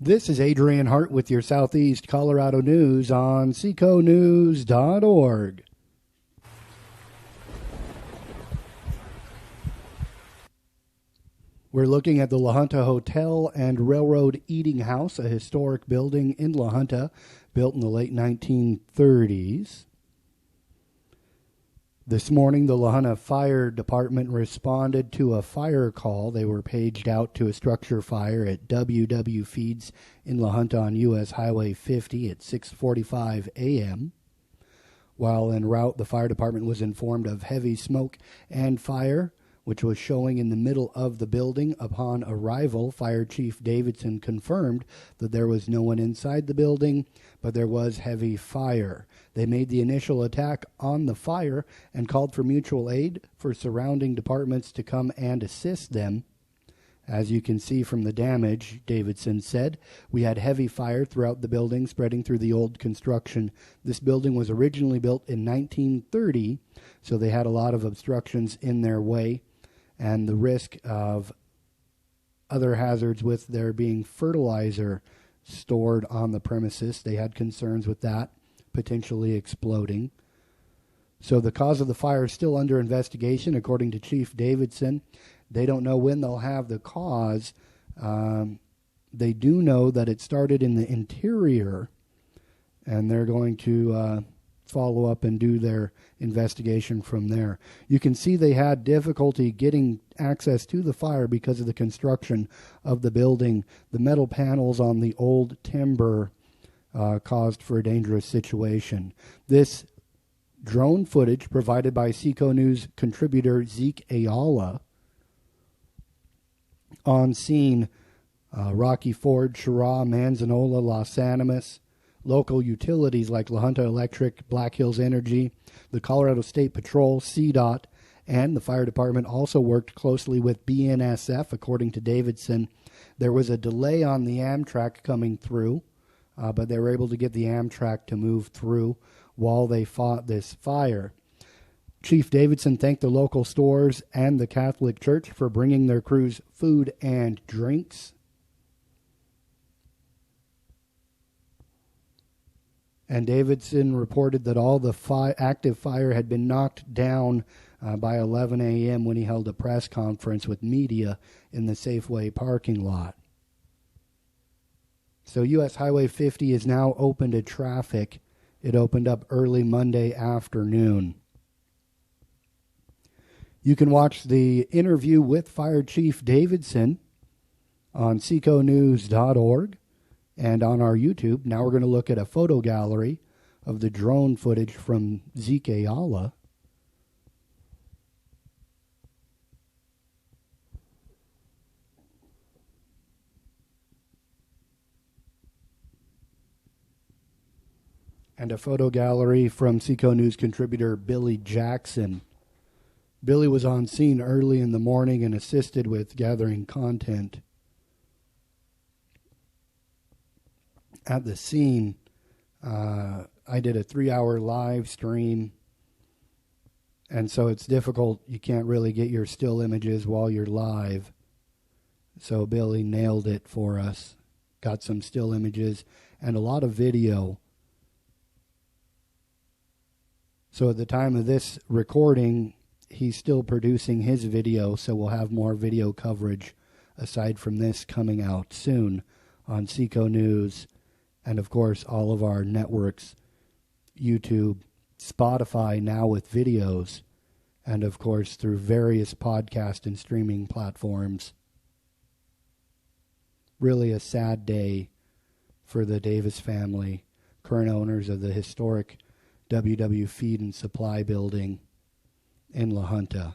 This is Adrian Hart with your Southeast Colorado news on seconews.org. We're looking at the La Junta Hotel and Railroad Eating House, a historic building in La Junta, built in the late 1930s. This morning, the La Junta Fire Department responded to a fire call. They were paged out to a structure fire at WW Feeds in La Junta on U.S. Highway 50 at 6:45 a.m. While en route, the fire department was informed of heavy smoke and fire, which was showing in the middle of the building. Upon arrival, Fire Chief Davidson confirmed that there was no one inside the building, but there was heavy fire. They made the initial attack on the fire and called for mutual aid for surrounding departments to come and assist them. As you can see from the damage, Davidson said, we had heavy fire throughout the building, spreading through the old construction. This building was originally built in 1930, so they had a lot of obstructions in their way, and the risk of other hazards with there being fertilizer stored on the premises. They had concerns with that potentially exploding. So the cause of the fire is still under investigation, according to Chief Davidson. They don't know when they'll have the cause. They do know that it started in the interior, and they're going to follow up and do their investigation from there. You can see they had difficulty getting access to the fire because of the construction of the building. The metal panels on the old timber caused for a dangerous situation. This drone footage provided by Seco News contributor Zeke Ayala. On scene, Rocky Ford, Chirra, Manzanola, Los Animas, local utilities like La Junta Electric, Black Hills Energy, the Colorado State Patrol, CDOT, and the fire department also worked closely with BNSF, according to Davidson. There was a delay on the Amtrak coming through, but they were able to get the Amtrak to move through while they fought this fire. Chief Davidson thanked the local stores and the Catholic Church for bringing their crews food and drinks. And Davidson reported that all the active fire had been knocked down by 11 a.m. when he held a press conference with media in the Safeway parking lot. So U.S. Highway 50 is now open to traffic. It opened up early Monday afternoon. You can watch the interview with Fire Chief Davidson on seconews.org and on our YouTube. Now we're going to look at a photo gallery of the drone footage from Zeke Ayala. And a photo gallery from Seco News contributor Billy Jackson. Billy was on scene early in the morning and assisted with gathering content. At the scene, I did a 3-hour live stream, and so it's difficult. You can't really get your still images while you're live. So Billy nailed it for us. Got some still images and a lot of video. So at the time of this recording, he's still producing his video, so we'll have more video coverage aside from this coming out soon on Seco News and, of course, all of our networks, YouTube, Spotify now with videos, and, of course, through various podcast and streaming platforms. Really a sad day for the Davis family, current owners of the historic WW Feed and Supply building in La Junta.